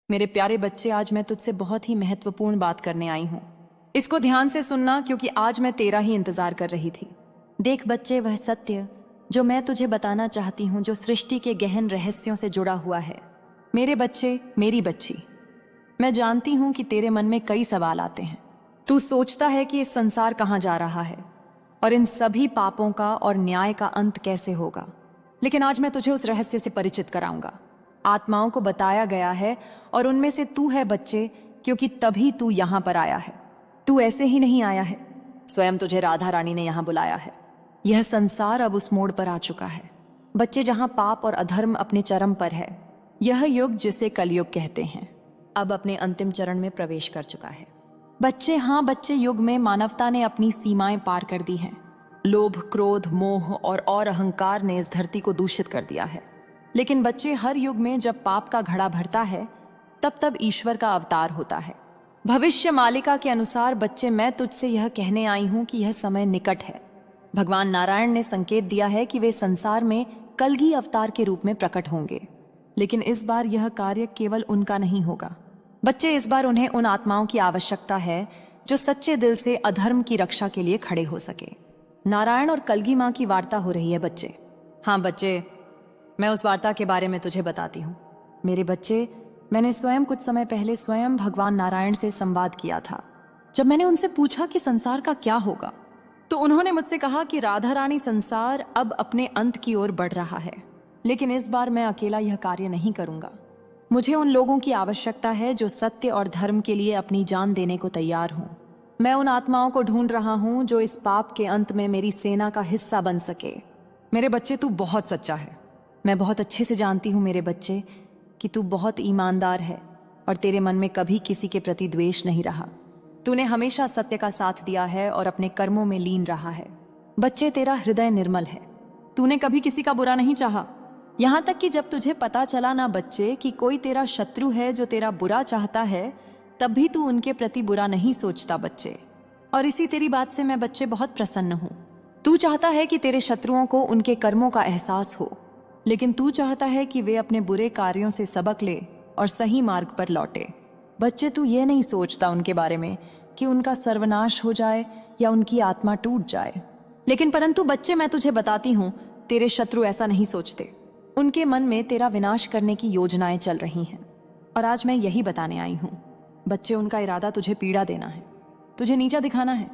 मेरे प्यारे बच्चे, आज मैं तुझसे बहुत ही महत्वपूर्ण बात करने आई हूँ। इसको ध्यान से सुनना, क्योंकि आज मैं तेरा ही इंतजार कर रही थी। देख बच्चे, वह सत्य जो मैं तुझे बताना चाहती हूँ, जो सृष्टि के गहन रहस्यों से जुड़ा हुआ है। मेरे बच्चे, मेरी बच्ची, मैं जानती हूँ कि तेरे मन में कई सवाल आते हैं। तू सोचता है कि इस संसार कहाँ जा रहा है और इन सभी पापों का और न्याय का अंत कैसे होगा। लेकिन आज मैं तुझे उस रहस्य से परिचित कराऊंगा। आत्माओं को बताया गया है और उनमें से तू है बच्चे, क्योंकि तभी तू यहां पर आया है। तू ऐसे ही नहीं आया है, स्वयं तुझे राधा रानी ने यहां बुलाया है। यह संसार अब उस मोड़ पर आ चुका है बच्चे, जहां पाप और अधर्म अपने चरम पर है। यह युग, जिसे कलयुग कहते हैं, अब अपने अंतिम चरण में प्रवेश कर चुका है। बच्चे, हाँ बच्चे, युग में मानवता ने अपनी सीमाएं पार कर दी हैं। लोभ, क्रोध, मोह और अहंकार ने इस धरती को दूषित कर दिया है। लेकिन बच्चे, हर युग में जब पाप का घड़ा भरता है, तब तब ईश्वर का अवतार होता है। भविष्य मालिका के अनुसार बच्चे, मैं तुझसे यह कहने आई हूं कि यह समय निकट है। भगवान नारायण ने संकेत दिया है कि वे संसार में कलगी अवतार के रूप में प्रकट होंगे। लेकिन इस बार यह कार्य केवल उनका नहीं होगा बच्चे, इस बार उन्हें उन आत्माओं की आवश्यकता है जो सच्चे दिल से अधर्म की रक्षा के लिए खड़े हो सके। नारायण और कलगी माँ की वार्ता हो रही है बच्चे। हाँ बच्चे, मैं उस वार्ता के बारे में तुझे बताती हूँ। मेरे बच्चे, मैंने स्वयं कुछ समय पहले स्वयं भगवान नारायण से संवाद किया था। जब मैंने उनसे पूछा कि संसार का क्या होगा, तो उन्होंने मुझसे कहा कि राधा रानी, संसार अब अपने अंत की ओर बढ़ रहा है। लेकिन इस बार मैं अकेला यह कार्य नहीं करूंगा। मुझे उन लोगों की आवश्यकता है जो सत्य और धर्म के लिए अपनी जान देने को तैयार हों। मैं उन आत्माओं को ढूंढ रहा हूं जो इस पाप के अंत में मेरी सेना का हिस्सा बन सके। मेरे बच्चे, तू बहुत सच्चा है। मैं बहुत अच्छे से जानती हूँ मेरे बच्चे कि तू बहुत ईमानदार है और तेरे मन में कभी किसी के प्रति द्वेष नहीं रहा। तूने हमेशा सत्य का साथ दिया है और अपने कर्मों में लीन रहा है। बच्चे, तेरा हृदय निर्मल है। तूने कभी किसी का बुरा नहीं चाहा। यहाँ तक कि जब तुझे पता चला ना बच्चे कि कोई तेरा शत्रु है जो तेरा बुरा चाहता है, तब भी तू उनके प्रति बुरा नहीं सोचता बच्चे। और इसी तेरी बात से मैं बच्चे बहुत प्रसन्न हूँ। तू चाहता है कि तेरे शत्रुओं को उनके कर्मों का एहसास हो, लेकिन तू चाहता है कि वे अपने बुरे कार्यों से सबक ले और सही मार्ग पर लौटे। बच्चे, तू ये नहीं सोचता उनके बारे में कि उनका सर्वनाश हो जाए या उनकी आत्मा टूट जाए। लेकिन परंतु बच्चे, मैं तुझे बताती हूँ, तेरे शत्रु ऐसा नहीं सोचते। उनके मन में तेरा विनाश करने की योजनाएं चल रही हैं। और आज मैं यही बताने आई हूँ बच्चे, उनका इरादा तुझे पीड़ा देना है, तुझे नीचा दिखाना है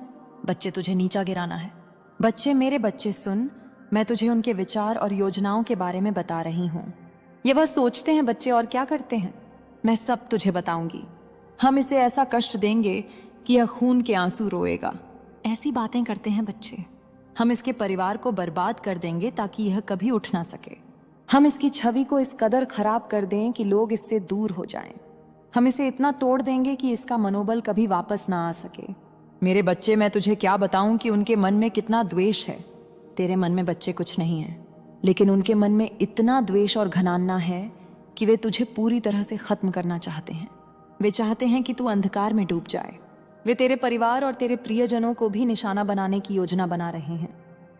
बच्चे, तुझे नीचा गिराना है। बच्चे, मेरे बच्चे सुन, मैं तुझे उनके विचार और योजनाओं के बारे में बता रही हूँ। ये वह सोचते हैं बच्चे और क्या करते हैं, मैं सब तुझे बताऊंगी। हम इसे ऐसा कष्ट देंगे कि यह खून के आंसू रोएगा। ऐसी बातें करते हैं बच्चे। हम इसके परिवार को बर्बाद कर देंगे ताकि यह कभी उठ ना सके। हम इसकी छवि को इस कदर खराब कर दें कि लोग इससे दूर हो जाएं। हम इसे इतना तोड़ देंगे कि इसका मनोबल कभी वापस ना आ सके। मेरे बच्चे, मैं तुझे क्या बताऊं कि उनके मन में कितना द्वेष है। तेरे मन में बच्चे कुछ नहीं है, लेकिन उनके मन में इतना द्वेष और घनान्ना है कि वे तुझे पूरी तरह से खत्म करना चाहते हैं। वे चाहते हैं कि तू अंधकार में डूब जाए। वे तेरे परिवार और तेरे प्रियजनों को भी निशाना बनाने की योजना बना रहे हैं।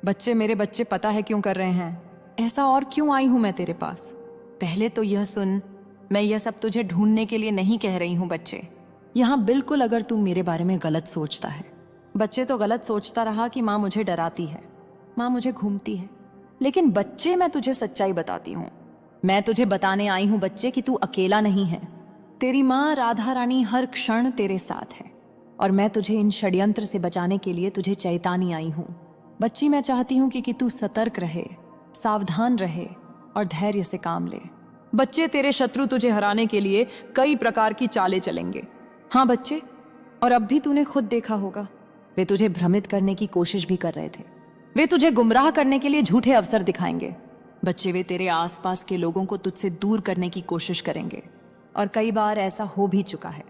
बच्चे, मेरे बच्चे, पता है क्यों कर रहे हैं ऐसा और क्यों आई हूं मैं तेरे पास? पहले तो यह सुन, मैं यह सब तुझे ढूंढने के लिए नहीं कह रही हूं बच्चे। यहां बिल्कुल अगर तू मेरे बारे में गलत सोचता है बच्चे, तो गलत सोचता रहा कि माँ मुझे डराती है, माँ मुझे घूमती है। लेकिन बच्चे, मैं तुझे सच्चाई बताती हूँ। मैं तुझे बताने आई हूँ बच्चे कि तू अकेला नहीं है। तेरी माँ राधा रानी हर क्षण तेरे साथ है और मैं तुझे इन षड्यंत्र से बचाने के लिए तुझे चैतानी आई हूँ। बच्ची, मैं चाहती हूँ कि तू सतर्क रहे, सावधान रहे और धैर्य से काम ले। बच्चे, तेरे शत्रु तुझे हराने के लिए कई प्रकार की चालें चलेंगे। हाँ बच्चे, और अब भी तूने खुद देखा होगा, वे तुझे भ्रमित करने की कोशिश भी कर रहे थे। वे तुझे गुमराह करने के लिए झूठे अवसर दिखाएंगे। बच्चे, वे तेरे आसपास के लोगों को तुझसे दूर करने की कोशिश करेंगे और कई बार ऐसा हो भी चुका है।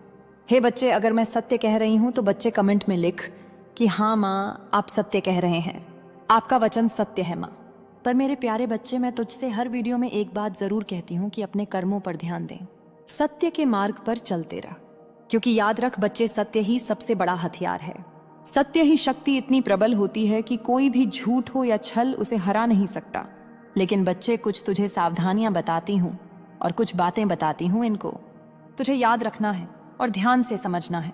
हे बच्चे, अगर मैं सत्य कह रही हूं तो बच्चे कमेंट में लिख कि हाँ माँ, आप सत्य कह रहे हैं, आपका वचन सत्य है माँ। पर मेरे प्यारे बच्चे, मैं तुझसे हर वीडियो में एक बात जरूर कहती हूँ कि अपने कर्मों पर ध्यान दें, सत्य के मार्ग पर चलते रह। क्योंकि याद रख बच्चे, सत्य ही सबसे बड़ा हथियार है। सत्य ही शक्ति इतनी प्रबल होती है कि कोई भी झूठ हो या छल उसे हरा नहीं सकता। लेकिन बच्चे, कुछ तुझे सावधानियां बताती हूँ और कुछ बातें बताती हूँ इनको। तुझे याद रखना है और ध्यान से समझना है।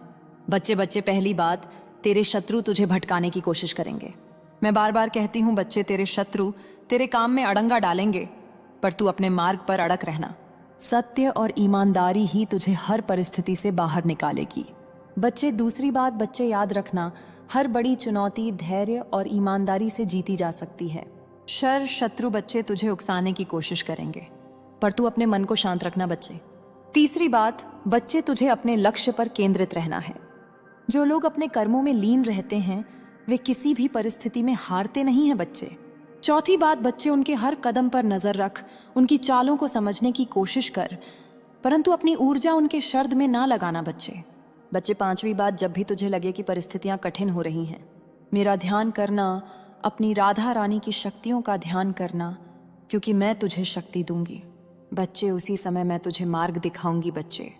बच्चे बच्चे, पहली बात, तेरे शत्रु तुझे भटकाने की कोशिश करेंगे। मैं बार बार कहती हूँ बच्चे, तेरे शत्रु तेरे काम में अड़ंगा डालेंगे, पर तू अपने मार्ग पर अड़क रहना। सत्य और ईमानदारी ही तुझे हर परिस्थिति से बाहर निकालेगी। बच्चे, दूसरी बात बच्चे याद रखना, हर बड़ी चुनौती धैर्य और ईमानदारी से जीती जा सकती है। शत्रु बच्चे तुझे उकसाने की कोशिश करेंगे, पर तू अपने मन को शांत रखना बच्चे। तीसरी बात बच्चे, तुझे अपने लक्ष्य पर केंद्रित रहना है। जो लोग अपने कर्मों में लीन रहते हैं वे किसी भी परिस्थिति में हारते नहीं हैं बच्चे। चौथी बात बच्चे, उनके हर कदम पर नजर रख, उनकी चालों को समझने की कोशिश कर, परंतु अपनी ऊर्जा उनके शर्त में ना लगाना बच्चे। बच्चे, पांचवी बात, जब भी तुझे लगे कि परिस्थितियां कठिन हो रही हैं, मेरा ध्यान करना, अपनी राधा रानी की शक्तियों का ध्यान करना, क्योंकि मैं तुझे शक्ति दूंगी बच्चे। उसी समय मैं तुझे मार्ग दिखाऊंगी बच्चे।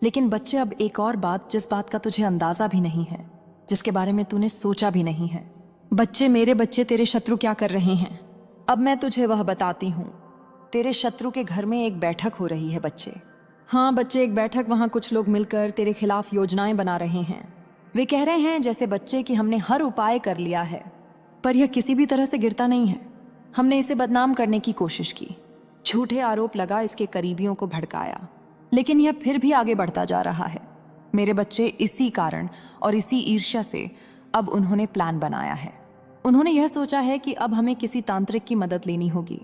लेकिन बच्चे, अब एक और बात, जिस बात का तुझे अंदाजा भी नहीं है, जिसके बारे में तूने सोचा भी नहीं है। बच्चे, मेरे बच्चे, तेरे शत्रु क्या कर रहे हैं, अब मैं तुझे वह बताती हूँ। तेरे शत्रु के घर में एक बैठक हो रही है बच्चे। हाँ बच्चे, एक बैठक। वहां कुछ लोग मिलकर तेरे खिलाफ योजनाएं बना रहे हैं। वे कह रहे हैं जैसे बच्चे कि हमने हर उपाय कर लिया है, पर यह किसी भी तरह से गिरता नहीं है। हमने इसे बदनाम करने की कोशिश की, झूठे आरोप लगा, इसके करीबियों को भड़काया, लेकिन यह फिर भी आगे बढ़ता जा रहा है। मेरे बच्चे, इसी कारण और इसी ईर्ष्या से अब उन्होंने प्लान बनाया है। उन्होंने यह सोचा है कि अब हमें किसी तांत्रिक की मदद लेनी होगी।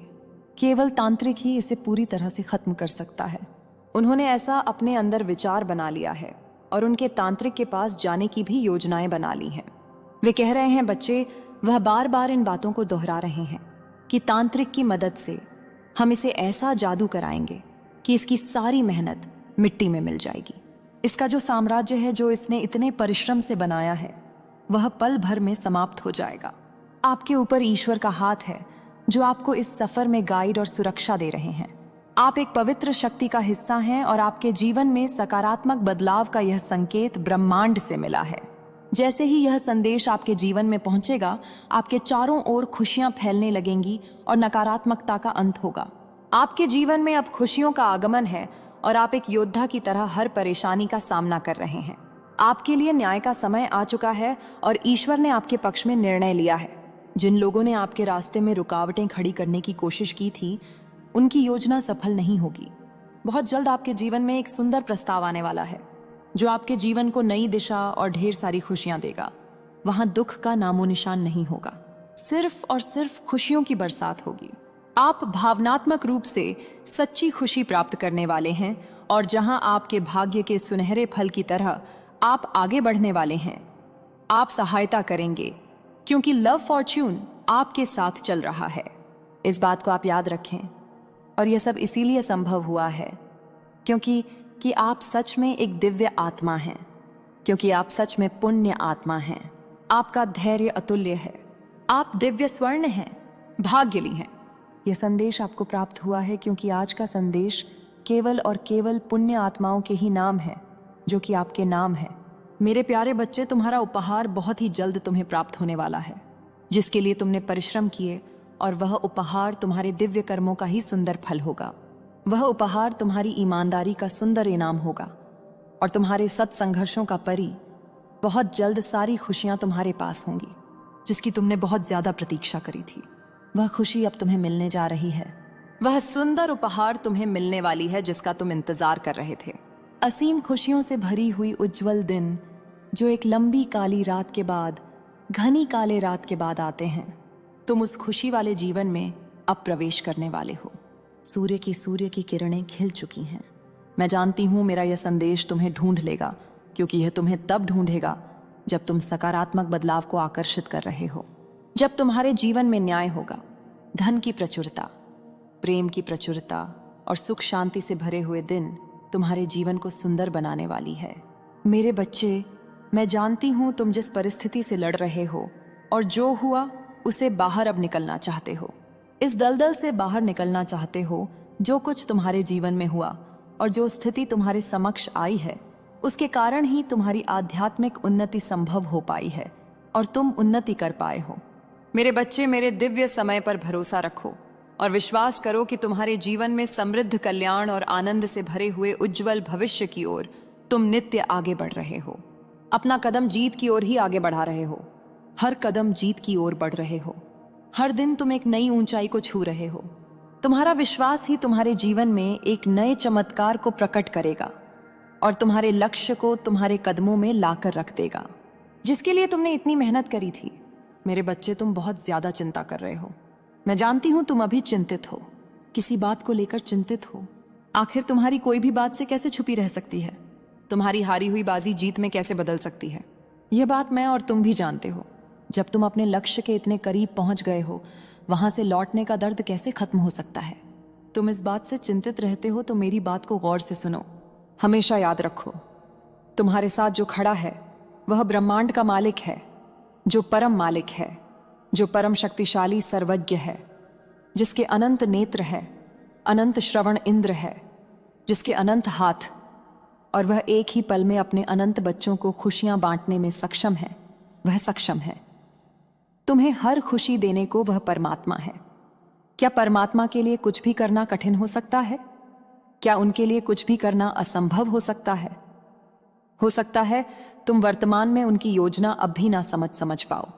केवल तांत्रिक ही इसे पूरी तरह से खत्म कर सकता है। उन्होंने ऐसा अपने अंदर विचार बना लिया है और उनके तांत्रिक के पास जाने की भी योजनाएं बना ली हैं। वे कह रहे हैं बच्चे, वह बार बार इन बातों को दोहरा रहे हैं कि तांत्रिक की मदद से हम इसे ऐसा जादू कराएंगे कि इसकी सारी मेहनत मिट्टी में मिल जाएगी। इसका जो साम्राज्य है, जो इसने इतने परिश्रम से बनाया है, वह पल भर में समाप्त हो जाएगा। आपके ऊपर ईश्वर का हाथ है जो आपको इस सफर में गाइड और सुरक्षा दे रहे हैं। आप एक पवित्र शक्ति का हिस्सा हैं और आपके जीवन में सकारात्मक बदलाव का यह संकेत ब्रह्मांड से मिला है। जैसे ही यह संदेश आपके जीवन में पहुंचेगा, आपके चारों ओर खुशियां फैलने लगेंगी और नकारात्मकता का अंत होगा। आपके जीवन में अब खुशियों का आगमन है और आप एक योद्धा की तरह हर परेशानी का सामना कर रहे हैं। आपके लिए न्याय का समय आ चुका है और ईश्वर ने आपके पक्ष में निर्णय लिया है। जिन लोगों ने आपके रास्ते में रुकावटें खड़ी करने की कोशिश की थी, उनकी योजना सफल नहीं होगी। बहुत जल्द आपके जीवन में एक सुंदर प्रस्ताव आने वाला है जो आपके जीवन को नई दिशा और ढेर सारी खुशियां देगा। वहां दुख का नामो निशान नहीं होगा, सिर्फ और सिर्फ खुशियों की बरसात होगी। आप भावनात्मक रूप से सच्ची खुशी प्राप्त करने वाले हैं और जहां आपके भाग्य के सुनहरे फल की तरह आप आगे बढ़ने वाले हैं, आप सहायता करेंगे क्योंकि लव फॉर्च्यून आपके साथ चल रहा है। इस बात को आप याद रखें। और यह सब इसीलिए संभव हुआ है क्योंकि आप सच में एक दिव्य आत्मा हैं, क्योंकि आप सच में पुण्य आत्मा हैं। आपका धैर्य अतुल्य है, आप दिव्य स्वर्ण हैं, भाग्यली हैं। यह संदेश आपको प्राप्त हुआ है क्योंकि आज का संदेश केवल और केवल पुण्य आत्माओं के ही नाम है, जो कि आपके नाम है। मेरे प्यारे बच्चे, तुम्हारा उपहार बहुत ही जल्द तुम्हें प्राप्त होने वाला है, जिसके लिए तुमने परिश्रम किए, और वह उपहार तुम्हारे दिव्य कर्मों का ही सुंदर फल होगा। वह उपहार तुम्हारी ईमानदारी का सुंदर इनाम होगा और तुम्हारे सत्संघर्षों का परी। बहुत जल्द सारी खुशियां तुम्हारे पास होंगी जिसकी तुमने बहुत ज्यादा प्रतीक्षा करी थी। वह खुशी अब तुम्हें मिलने जा रही है। वह सुंदर उपहार तुम्हें मिलने वाली है जिसका तुम इंतजार कर रहे थे। असीम खुशियों से भरी हुई उज्जवल दिन जो एक लंबी काली रात के बाद, घनी काले रात के बाद आते हैं। तुम उस खुशी वाले जीवन में अब प्रवेश करने वाले हो। सूर्य की किरणें खिल चुकी हैं। मैं जानती हूं मेरा यह संदेश तुम्हें ढूंढ लेगा, क्योंकि यह तुम्हें तब ढूंढेगा जब तुम सकारात्मक बदलाव को आकर्षित कर रहे हो, जब तुम्हारे जीवन में न्याय होगा, धन की प्रचुरता, प्रेम की प्रचुरता और सुख शांति से भरे हुए दिन तुम्हारे जीवन को सुंदर बनाने वाली है। मेरे बच्चे, मैं जानती हूं तुम जिस परिस्थिति से लड़ रहे हो और जो हुआ उसे बाहर अब निकलना चाहते हो। इस दलदल से बाहर निकलना चाहते हो। जो कुछ तुम्हारे जीवन में हुआ और जो स्थिति तुम्हारे समक्ष आई है, उसके कारण ही तुम्हारी आध्यात्मिक उन्नति संभव हो पाई है और तुम उन्नति कर पाए हो। मेरे बच्चे, मेरे दिव्य समय पर भरोसा रखो और विश्वास करो कि तुम्हारे जीवन में समृद्ध कल्याण और आनंद से भरे हुए उज्जवल भविष्य की ओर तुम नित्य आगे बढ़ रहे हो। अपना कदम जीत की ओर ही आगे बढ़ा रहे हो। हर कदम जीत की ओर बढ़ रहे हो। हर दिन तुम एक नई ऊंचाई को छू रहे हो। तुम्हारा विश्वास ही तुम्हारे जीवन में एक नए चमत्कार को प्रकट करेगा और तुम्हारे लक्ष्य को तुम्हारे कदमों में लाकर रख देगा, जिसके लिए तुमने इतनी मेहनत करी थी। मेरे बच्चे, तुम बहुत ज्यादा चिंता कर रहे हो। मैं जानती हूं तुम अभी चिंतित हो, किसी बात को लेकर चिंतित हो। आखिर तुम्हारी कोई भी बात से कैसे छुपी रह सकती है? तुम्हारी हारी हुई बाजी जीत में कैसे बदल सकती है? यह बात मैं और तुम भी जानते हो। जब तुम अपने लक्ष्य के इतने करीब पहुंच गए हो, वहां से लौटने का दर्द कैसे खत्म हो सकता है? तुम इस बात से चिंतित रहते हो तो मेरी बात को गौर से सुनो। हमेशा याद रखो, तुम्हारे साथ जो खड़ा है वह ब्रह्मांड का मालिक है, जो परम मालिक है, जो परम शक्तिशाली सर्वज्ञ है, जिसके अनंत नेत्र है, अनंत श्रवण इंद्र है, जिसके अनंत हाथ, और वह एक ही पल में अपने अनंत बच्चों को खुशियां बांटने में सक्षम है। वह सक्षम है। तुम्हें हर खुशी देने को वह परमात्मा है। क्या परमात्मा के लिए कुछ भी करना कठिन हो सकता है? क्या उनके लिए कुछ भी करना असंभव हो सकता है? हो सकता है तुम वर्तमान में उनकी योजना अब भी ना समझ पाओ,